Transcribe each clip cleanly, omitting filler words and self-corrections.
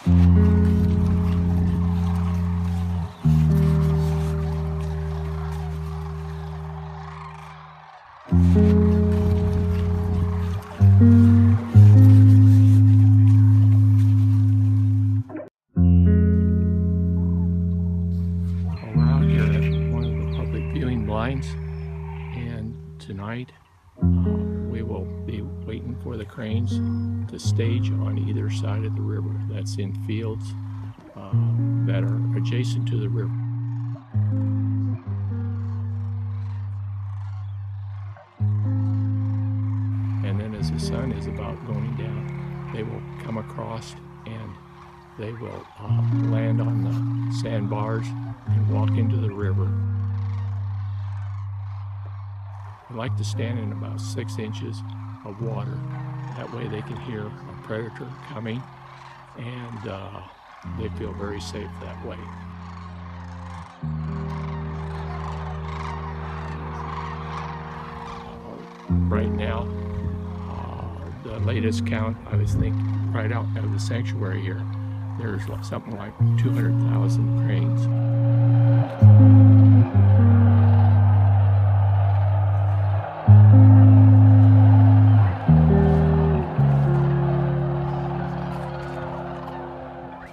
We're out here at one of the public viewing blinds, and tonight we will be waiting for the cranes to stage on either side of the river. That's in fields that are adjacent to the river. And then as the sun is about going down, they will come across and they will land on the sandbars and walk into the river. I like to stand in about 6 inches of water. That way they can hear a predator coming, and they feel very safe that way. Right now, the latest count, I was thinking right out of the sanctuary here, there's something like 200,000 cranes.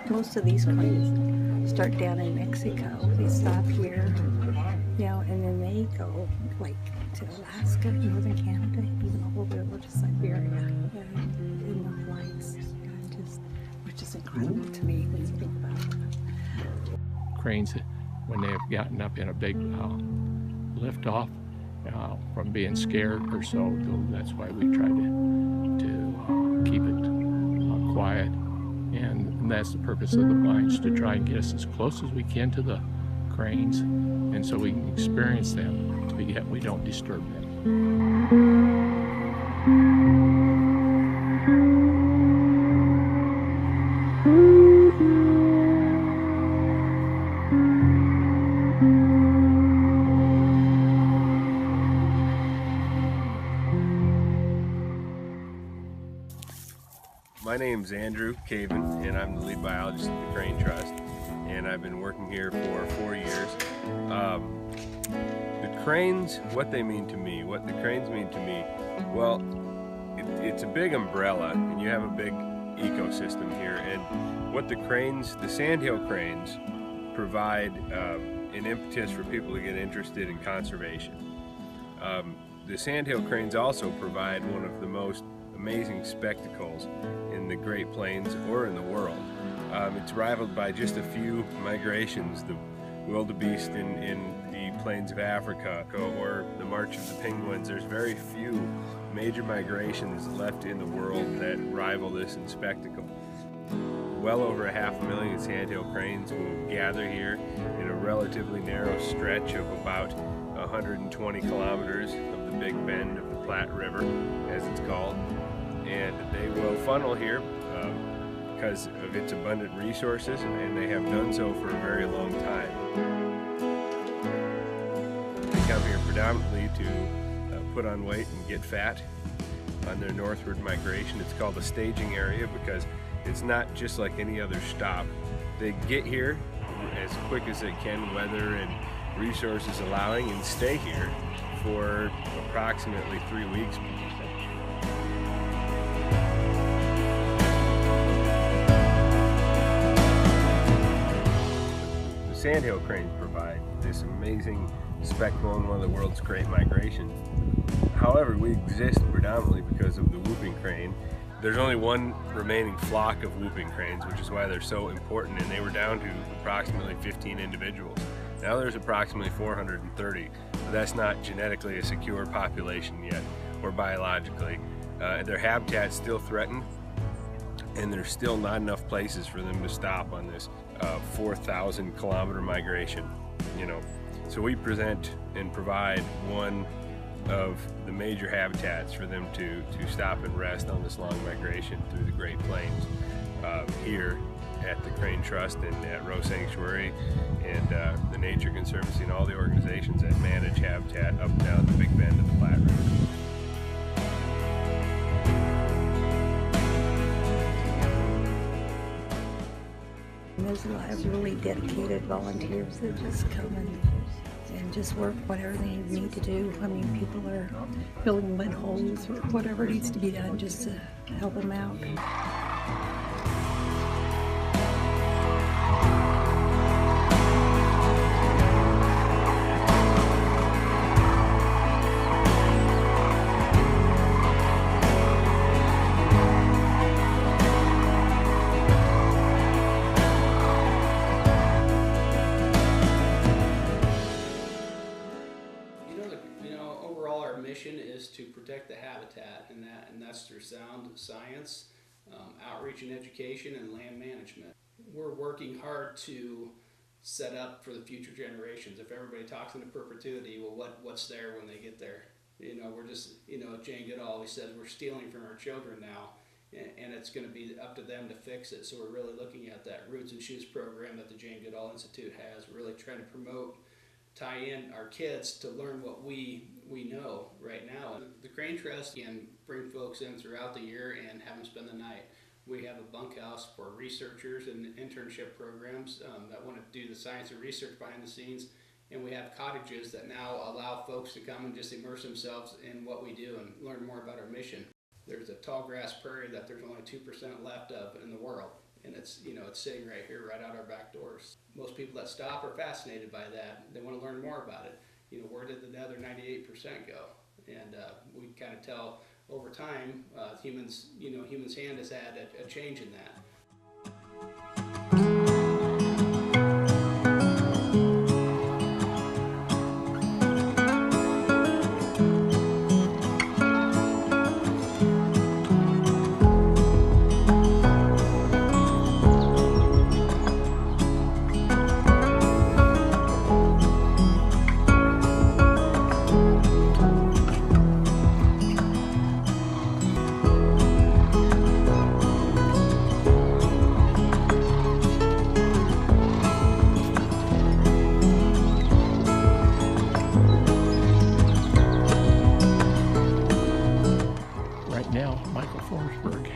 Most of these cranes start down in Mexico. They stop here, you know, and then they go like to Alaska, northern Canada, even all over to Siberia, in the flights, which is incredible to me when you think about it. Cranes, when they have gotten up in a big lift-off from being scared or so, that's why we try to keep it quiet. And that's the purpose of the blinds, to try and get us as close as we can to the cranes, and so we can experience them, yet we don't disturb them. My name's Andrew Caven, and I'm the lead biologist at the Crane Trust, and I've been working here for 4 years. The cranes, what they mean to me, what the cranes mean to me, well, it's a big umbrella, and you have a big ecosystem here, and what the cranes, the Sandhill cranes, provide an impetus for people to get interested in conservation. The Sandhill cranes also provide one of the most amazing spectacles in the Great Plains or in the world. It's rivaled by just a few migrations, the wildebeest in the plains of Africa or the march of the penguins. There's very few major migrations left in the world that rival this in spectacle. Well over 500,000 sandhill cranes will gather here in a relatively narrow stretch of about 120 kilometers of the Big Bend of the Platte River, as it's called. And they will funnel here because of its abundant resources, and they have done so for a very long time. They come here predominantly to put on weight and get fat on their northward migration. It's called a staging area because it's not just like any other stop. They get here as quick as they can, weather and resources allowing, and stay here for approximately 3 weeks. Sandhill cranes provide this amazing spectacle in one of the world's great migrations. However, we exist predominantly because of the whooping crane. There's only one remaining flock of whooping cranes, which is why they're so important, and they were down to approximately 15 individuals. Now there's approximately 430, but that's not genetically a secure population yet, or biologically. Their habitat's still threatened, and there's still not enough places for them to stop on this 4,000 kilometer migration, So we present and provide one of the major habitats for them to stop and rest on this long migration through the Great Plains here at the Crane Trust and at Roe Sanctuary and the Nature Conservancy and all the organizations that manage habitat up and down the Big Bend of the Platte River. And there's a lot of really dedicated volunteers that just come and just work whatever they need to do. I mean, people are filling mud holes or whatever needs to be done just to help them out. Overall, our mission is to protect the habitat, and that's through sound science, outreach and education, and land management. We're working hard to set up for the future generations. If everybody talks into perpetuity, well, what's there when they get there? We're just, Jane Goodall always says we're stealing from our children now, and it's going to be up to them to fix it. So we're really looking at that Roots and Shoes program that the Jane Goodall Institute has. We're really trying to promote, tie in our kids to learn what we know right now. The Crane Trust can bring folks in throughout the year and have them spend the night. We have a bunkhouse for researchers and internship programs that want to do the science and research behind the scenes. And we have cottages that now allow folks to come and just immerse themselves in what we do and learn more about our mission. There's a tall grass prairie that there's only 2% left of in the world. And it's sitting right here, right out our back doors. Most people that stop are fascinated by that. They want to learn more about it. Where did the other 98% go? And we kind of tell over time, humans' hand has had a change in that.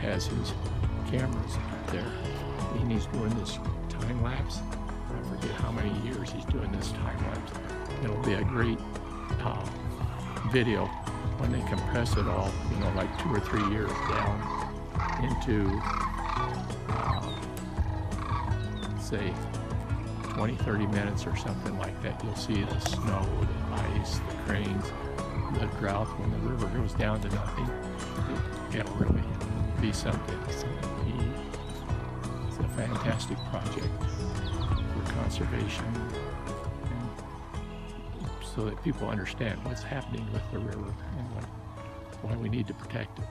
Has his cameras up there, and he's doing this time lapse. I forget how many years he's doing this time lapse. It'll be a great video when they compress it all, like 2 or 3 years down into say 20-30 minutes or something like that. You'll see the snow, the ice, the cranes, the drought. When the river goes down to nothing, it'll really be something. It's a fantastic project for conservation, and so that people understand what's happening with the river and why we need to protect it.